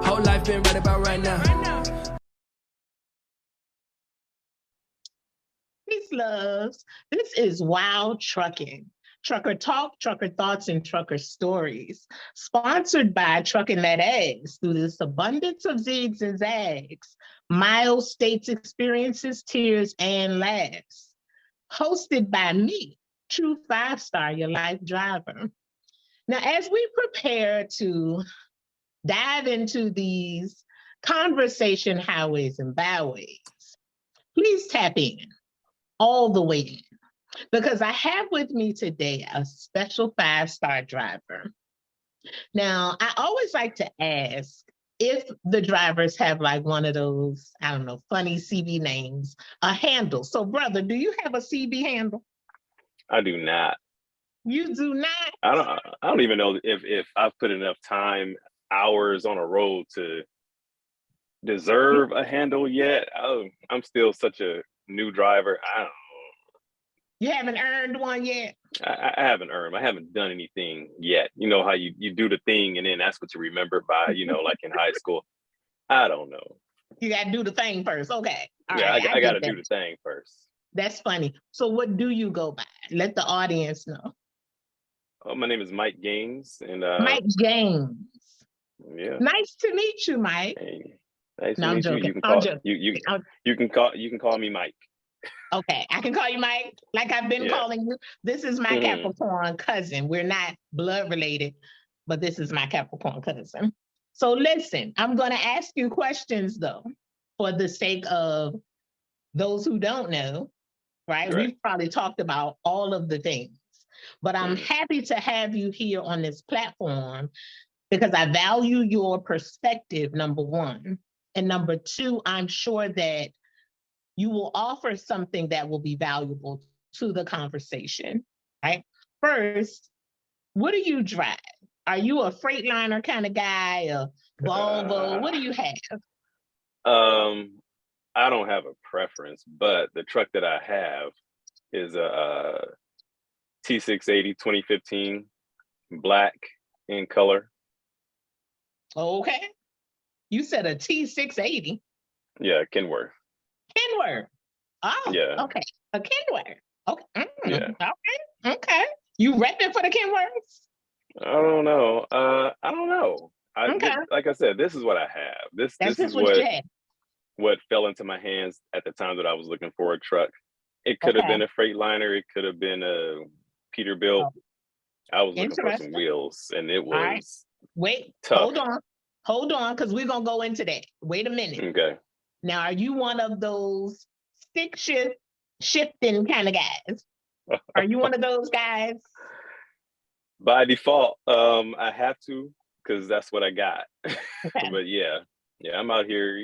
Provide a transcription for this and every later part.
Whole life been right about right now. Peace, loves. This is Wild Truckin'. Trucker talk, trucker thoughts, and trucker stories. Sponsored by Truckin That A Z Z through this abundance of zigs and zags. Milez, Statez, Experiencez, Tearz, and Laughz. Hosted by me, true 5-star, your life driver. Now, as we prepare to dive into these conversation highways and byways, please tap in all the way in, because I have with me today a special 5-star driver. Now, I always like to ask if the drivers have like one of those, I don't know, funny CB names, a handle. So, brother, do you have a CB handle? I do not. You do not? I don't even know if I've put enough time, hours on a road to deserve a handle yet. I'm still such a new driver. I don't know. You haven't earned one yet? I haven't earned. I haven't done anything yet. You know how you do the thing and then that's what you remember by, like in high school. I don't know. You got to do the thing first. Okay. All right, I got to do the thing first. That's funny. So what do you go by? Let the audience know. Oh, my name is Mike Gaines. And Mike Gaines. Yeah. Nice to meet you, Mike. Hey, nice to I'm meet joking. you. You can call me Mike. Okay, I can call you Mike, like I've been calling you. This is my Capricorn cousin. We're not blood related, but this is my Capricorn cousin. So listen, I'm going to ask you questions though, for the sake of those who don't know, right? We've probably talked about all of the things, but I'm happy to have you here on this platform because I value your perspective, number one. And number two, I'm sure that you will offer something that will be valuable to the conversation, right? First, what do you drive? Are you a Freightliner kind of guy, a Volvo? What do you have? I don't have a preference, but the truck that I have is a T680 2015, black in color. Okay. You said a T680? Yeah, Kenworth. Kenworth. Oh, yeah. Okay. A Kenworth. Okay. Yeah. Okay. You repping for the Kenworths? I don't know. Like I said, this is what I have. This is what fell into my hands at the time that I was looking for a truck. It could have been a Freightliner. It could have been a Peterbilt. I was looking for some wheels, and it was tough. Hold on, because we're gonna go into that. Wait a minute. Okay. Now, are you one of those stick shifting kind of guys? Are you one of those guys? By default, I have to, because that's what I got. Okay. But yeah, I'm out here,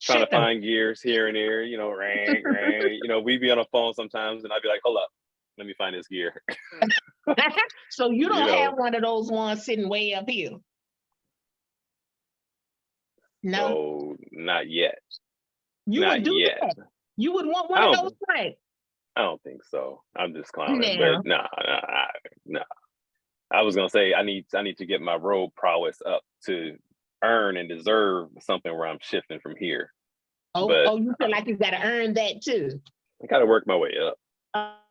trying to find gears here and there, ring. We be on a phone sometimes, and I'd be like, hold up, let me find this gear. So you don't have one of those ones sitting way up here? No, so, not yet. You would do that? You would want one of those things? I don't think so. I'm just clowning, but no. I was gonna say I need to get my road prowess up to earn and deserve something where I'm shifting from here. You feel like you got to earn that too? I got to work my way up.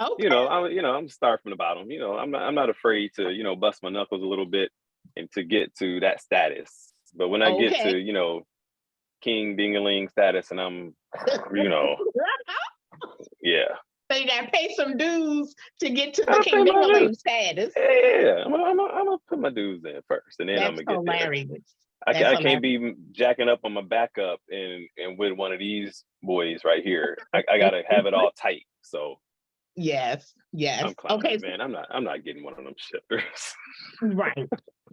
Okay. I'm starting from the bottom. I'm not afraid to bust my knuckles a little bit and to get to that status. But when I get to king dingaling status, and I'm yeah. So you gotta pay some dues to get to the king dingaling status. Yeah, I'm gonna put my dues in first, and then I'm gonna get hilarious. There. I can't be jacking up on my backup and with one of these boys right here. I gotta have it all tight. So yes. I'm clowning, man. I'm not getting one of them shifters.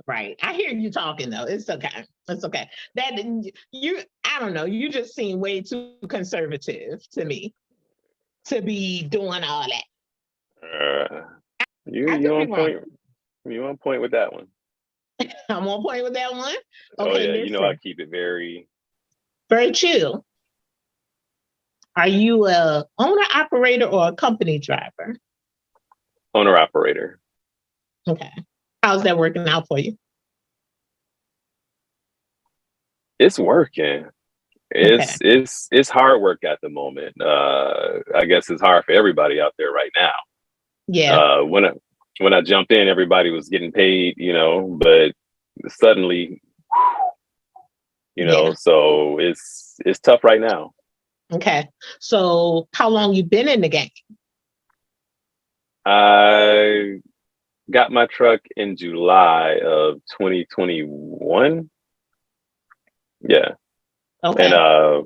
Right. I hear you talking though. It's okay. That I don't know. You just seem way too conservative to me to be doing all that. You on point? You on point with that one? I'm on point with that one. Okay, listen. I keep it very chill. Are you a owner operator or a company driver? Owner operator. Okay. How's that working out for you? It's working. It's hard work at the moment. I guess it's hard for everybody out there right now. Yeah. When I jumped in, everybody was getting paid, but suddenly, so it's tough right now. Okay. So how long you been in the game? I got my truck in July of 2021. Yeah. Okay. And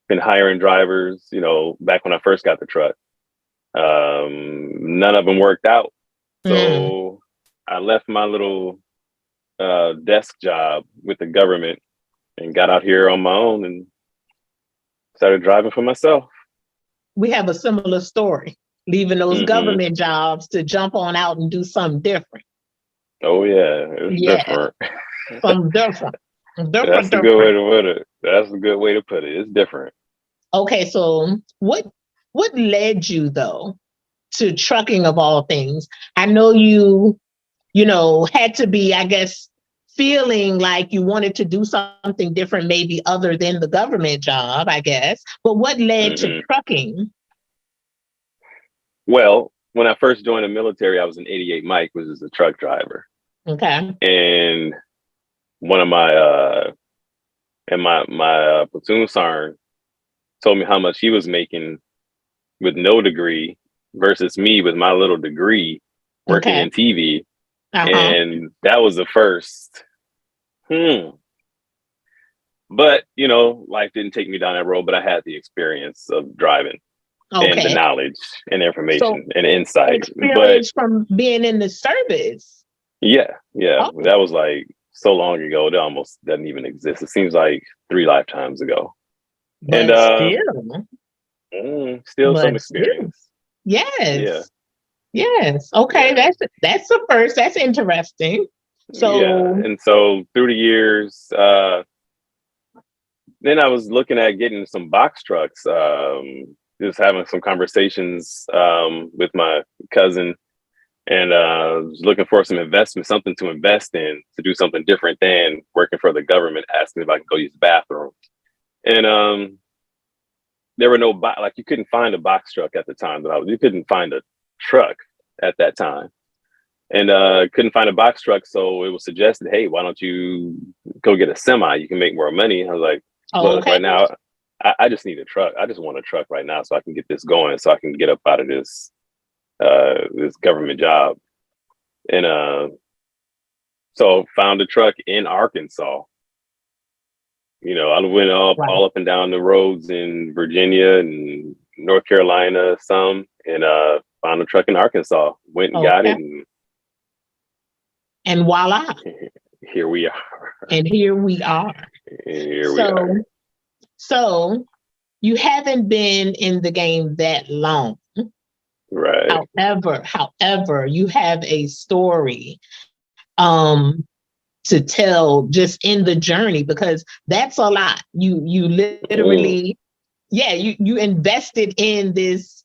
been hiring drivers, back when I first got the truck. None of them worked out. So I left my little desk job with the government and got out here on my own and started driving for myself. We have a similar story, leaving those government jobs to jump on out and do something different. Oh yeah, it's different. Something different. That's a good way to put it. That's a good way to put it. It's different. Okay, so what led you though to trucking of all things? I know you had to be, I guess, feeling like you wanted to do something different, maybe other than the government job, I guess. But what led to trucking? Well, when I first joined the military, I was an 88 Mike, which is a truck driver. Okay. And one of my platoon sergeant told me how much he was making with no degree versus me with my little degree working in TV. And that was the first. But, life didn't take me down that road, but I had the experience of driving and the knowledge and information and insight. Experience from being in the service. Yeah. That was like so long ago, it almost doesn't even exist. It seems like 3 lifetimes ago. But still some experience. Yes. Yeah. Yes. Okay. Yeah. That's the first. That's interesting. So and so through the years, then I was looking at getting some box trucks. Just having some conversations with my cousin, and was looking for some investment, something to invest in, to do something different than working for the government, asking if I could go use the bathroom. And there were no you couldn't find a box truck at the time you couldn't find a truck at that time, and couldn't find a box truck. So it was suggested, hey, why don't you go get a semi? You can make more money. I was like, look, right now, I just need a truck. I just want a truck right now so I can get this going, so I can get up out of this government job. And so found a truck in Arkansas. I went all up and down the roads in Virginia and North Carolina, and found a truck in Arkansas. Went and got it, and voila, here we are. And here we are. So you haven't been in the game that long. Right. However, you have a story to tell just in the journey, because that's a lot. You literally, you invested in this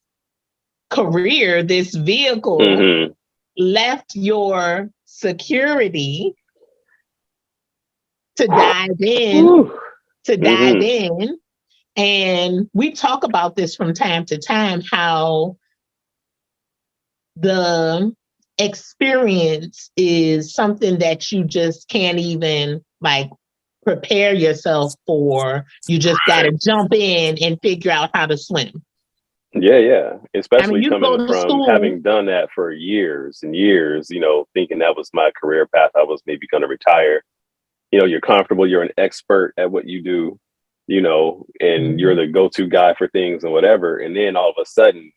career, this vehicle, left your security to dive in, And we talk about this from time to time, how the experience is something that you just can't even prepare yourself for. You just got to jump in and figure out how to swim. Yeah. Especially coming from having done that for years and years, thinking that was my career path. I was maybe going to retire. You're comfortable, you're an expert at what you do, and you're the go-to guy for things and whatever. And then all of a sudden,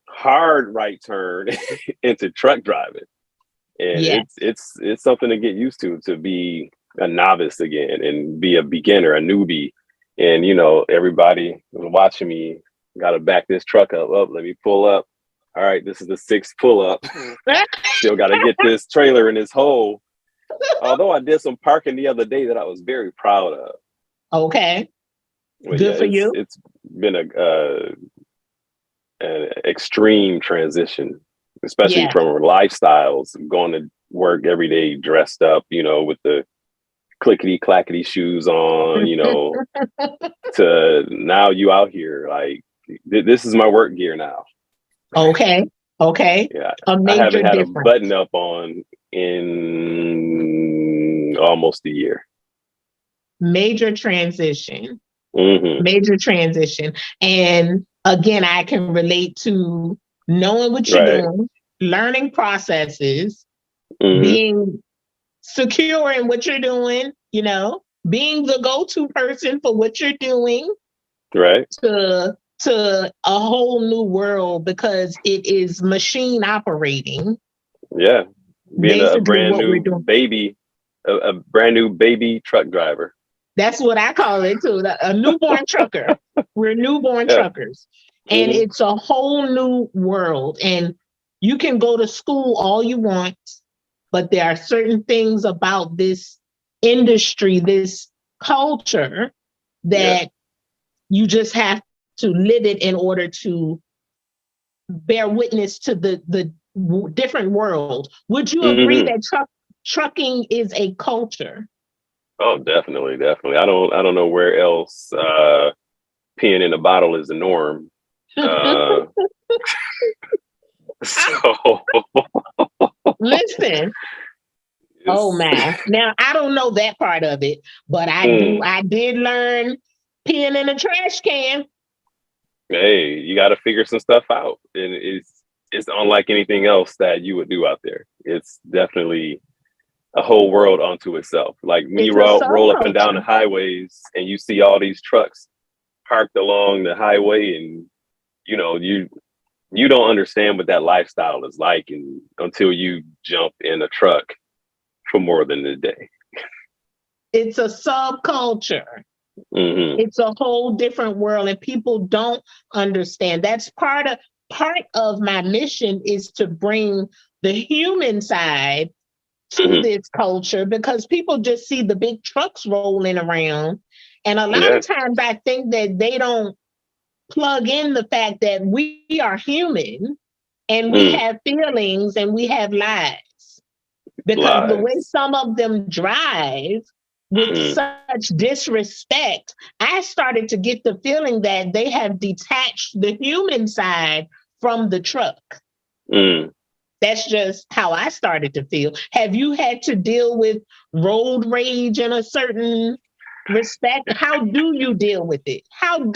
hard right turn into truck driving. And it's something to get used to be a novice again and be a beginner, a newbie. And, everybody was watching me, got to back this truck up. Let me pull up. All right, this is the 6th pull up. Still got to get this trailer in this hole. Although I did some parking the other day that I was very proud of. Okay. But good for you. It's been an extreme transition, especially from lifestyles, going to work every day dressed up, with the clickety clackety shoes on, you know, to now you out here like this is my work gear now. Okay. Yeah, A I major haven't had a difference. button up on in almost a year. Major transition. Mm-hmm. Major transition. And again, I can relate to knowing what you're Right. doing, learning processes, Mm-hmm. being secure in what you're doing, you know, being the go-to person for what you're doing, Right. to a whole new world because it is machine operating. Yeah. Being a Basically brand what we're new doing. baby, a brand new baby truck driver. That's what I call it too. A newborn trucker. We're newborn truckers. And it's a whole new world. And you can go to school all you want, but there are certain things about this industry, this culture, that you just have to live it in order to bear witness to the different world. Would you agree that trucking is a culture? Oh, definitely. I don't know where else peeing in a bottle is the norm. So Listen. Oh man. Now I don't know that part of it, but I did learn peeing in a trash can. Hey, you got to figure some stuff out, and it's unlike anything else that you would do out there. It's definitely a whole world unto itself. Like when you roll up and down the highways and you see all these trucks parked along the highway, and you know you don't understand what that lifestyle is like, and until you jump in a truck for more than a day. It's a subculture. Mm-hmm. It's a whole different world, and people don't understand. That's part of my mission, is to bring the human side to this culture, because people just see the big trucks rolling around. And a lot of times I think that they don't plug in the fact that we are human and we have feelings and we have lives. Because the way some of them drive with such disrespect, I started to get the feeling that they have detached the human side from the truck. That's just how I started to feel. Have you had to deal with road rage in a certain respect? How do you deal with it? How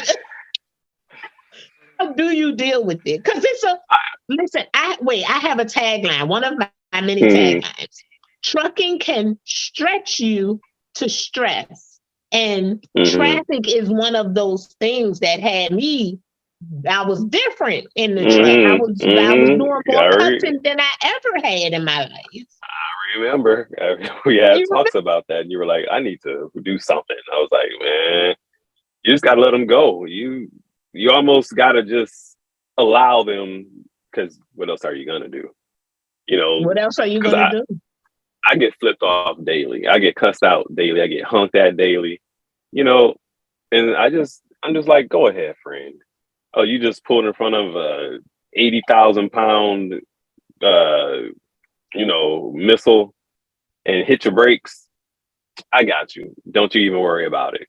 do you deal with it? Because listen, I have a tagline, one of my many taglines. Trucking can stretch you to stress. And traffic is one of those things that had me. I was different in the truck. I was doing more cussing than I ever had in my life. I remember we had talks about that, and you were like, "I need to do something." I was like, "Man, you just gotta let them go. You almost gotta just allow them, because what else are you gonna do? You know, what else are you gonna do?" I get flipped off daily. I get cussed out daily. I get honked at daily. You know, and I'm just like, go ahead, friend. Oh, you just pulled in front of a 80,000 pound, missile and hit your brakes. I got you. Don't you even worry about it.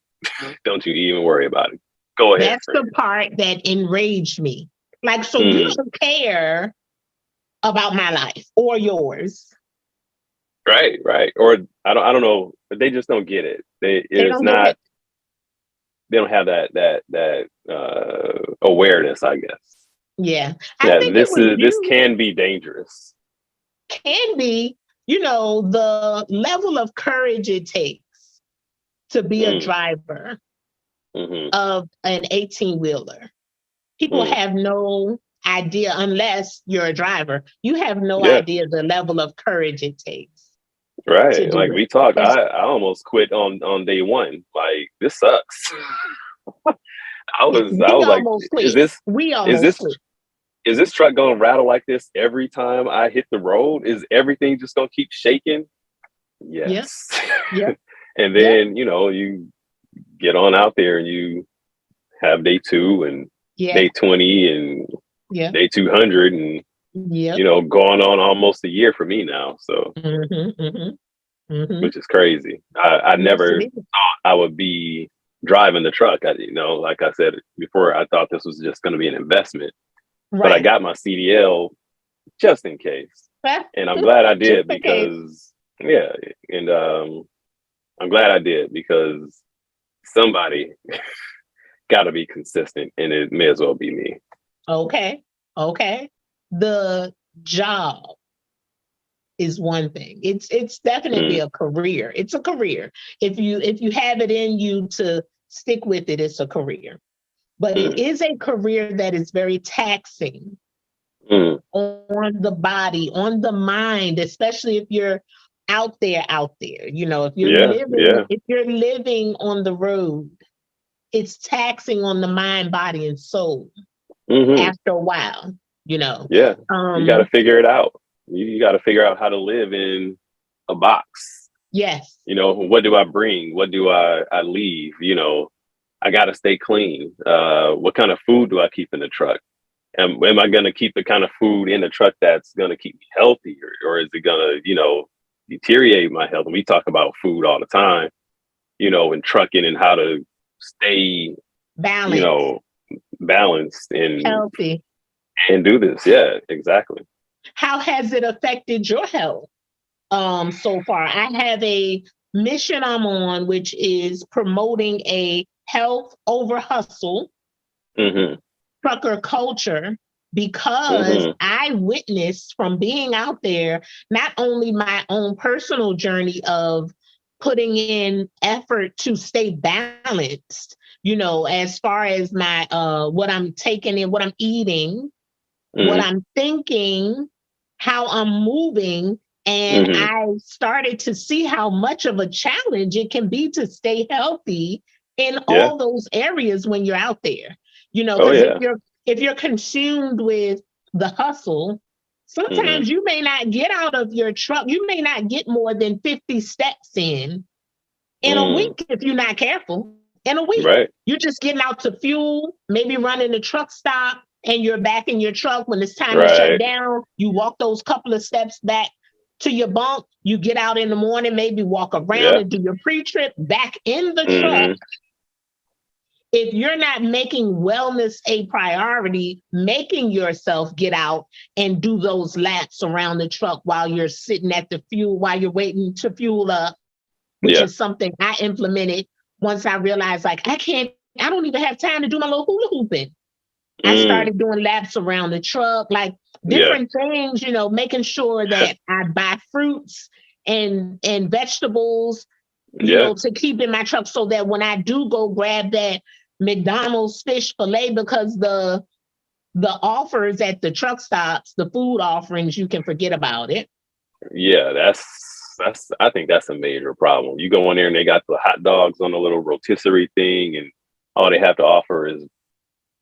Don't you even worry about it. Go ahead. That's friend. The part that enraged me. Like, so you don't care about my life or yours. Right. Or I don't know, but they just don't get it. They don't have that awareness, I guess. Yeah. I think this can be dangerous. Can be, the level of courage it takes to be a driver of an 18-wheeler. People have no idea, unless you're a driver. You have no idea the level of courage it takes. Right. Like we talked, I almost quit on day one. Like, this sucks. I was like, is this truck gonna rattle like this every time I hit the road? Is everything just gonna keep shaking? Yes. Yeah. And then, you get on out there and you have day 2 and day 20 and day 200 and going on almost a year for me now. So which is crazy. I never thought I would be driving the truck. You know, like I said before, I thought this was just going to be an investment, but I got my CDL just in case. And I'm glad I did because, yeah. And I'm glad I did because somebody got to be consistent, and it may as well be me. Okay. The job is one thing. It's definitely a career. It's a career. If you have it in you to stick with it, it's a career. But it is a career that is very taxing on the body, on the mind, especially if you're out there. You know, if you're living on the road, it's taxing on the mind, body, and soul after a while, you know. Yeah. You got to figure it out. You got to figure out how to live in a box. Yes. You know, what do I bring? What do I leave? You know, I got to stay clean. What kind of food do I keep in the truck? Am I going to keep the kind of food in the truck that's going to keep me healthy, or is it going to, you know, deteriorate my health? And we talk about food all the time, you know, in trucking and how to stay balanced, you know, balanced and healthy and do this. Yeah, exactly. How has it affected your health so far? I have a mission I'm on, which is promoting a health over hustle trucker culture, because I witnessed from being out there, not only my own personal journey of putting in effort to stay balanced, you know, as far as my what I'm taking in, what I'm eating, what I'm thinking, how I'm moving. And I started to see how much of a challenge it can be to stay healthy in all those areas when you're out there. You know, because if you're consumed with the hustle, sometimes you may not get out of your truck. You may not get more than 50 steps in a week if you're not careful. In a week, you're just getting out to fuel, maybe running the truck stop, and you're back in your truck when it's time to shut down. You walk those couple of steps back to your bunk. You get out in the morning, maybe walk around and do your pre-trip back in the truck. If you're not making wellness a priority, making yourself get out and do those laps around the truck while you're sitting at the fuel, while you're waiting to fuel up, which is something I implemented once I realized, like, I don't even have time to do my little hula hooping. I started doing laps around the truck, like different things, you know, making sure that I buy fruits and vegetables, you know, to keep in my truck so that when I do go grab that McDonald's fish fillet, because the offers at the truck stops, the food offerings, you can forget about it. Yeah, that's I think that's a major problem. You go in there and they got the hot dogs on a little rotisserie thing, and all they have to offer is,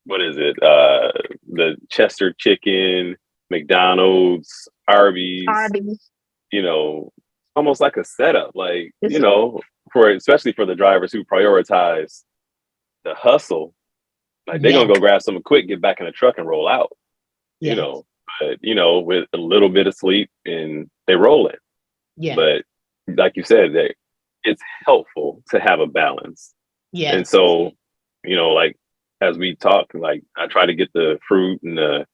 what is it? The Chester chicken, McDonald's, Arby's. You know, almost like a setup, like, you know, especially for the drivers who prioritize the hustle, like they're gonna go grab something quick, get back in the truck and roll out. You know, but you know, with a little bit of sleep and they roll it. But like you said, that it's helpful to have a balance. And so, you know, like as we talk, like I try to get the fruit and the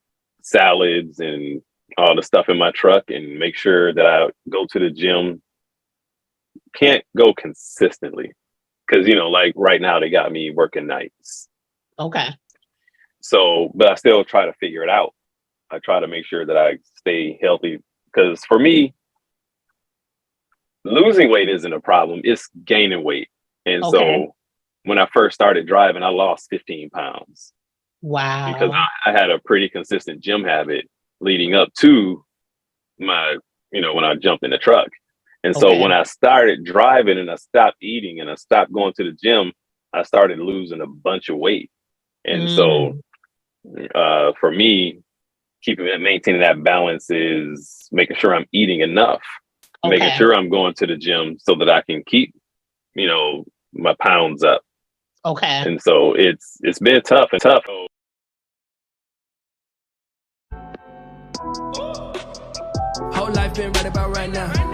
salads and all the stuff in my truck and make sure that I go to the gym. Can't go consistently because, you know, like right now they got me working nights. So, but I still try to figure it out. I try to make sure that I stay healthy, because for me, losing weight isn't a problem. It's gaining weight. And so when I first started driving, I lost 15 pounds. Wow. Because I had a pretty consistent gym habit leading up to my, you know, when I jumped in the truck. And so when I started driving and I stopped eating and I stopped going to the gym, I started losing a bunch of weight. And so for me, maintaining that balance is making sure I'm eating enough, making sure I'm going to the gym so that I can keep, you know, my pounds up. And so it's been tough. Whole life been right about right now.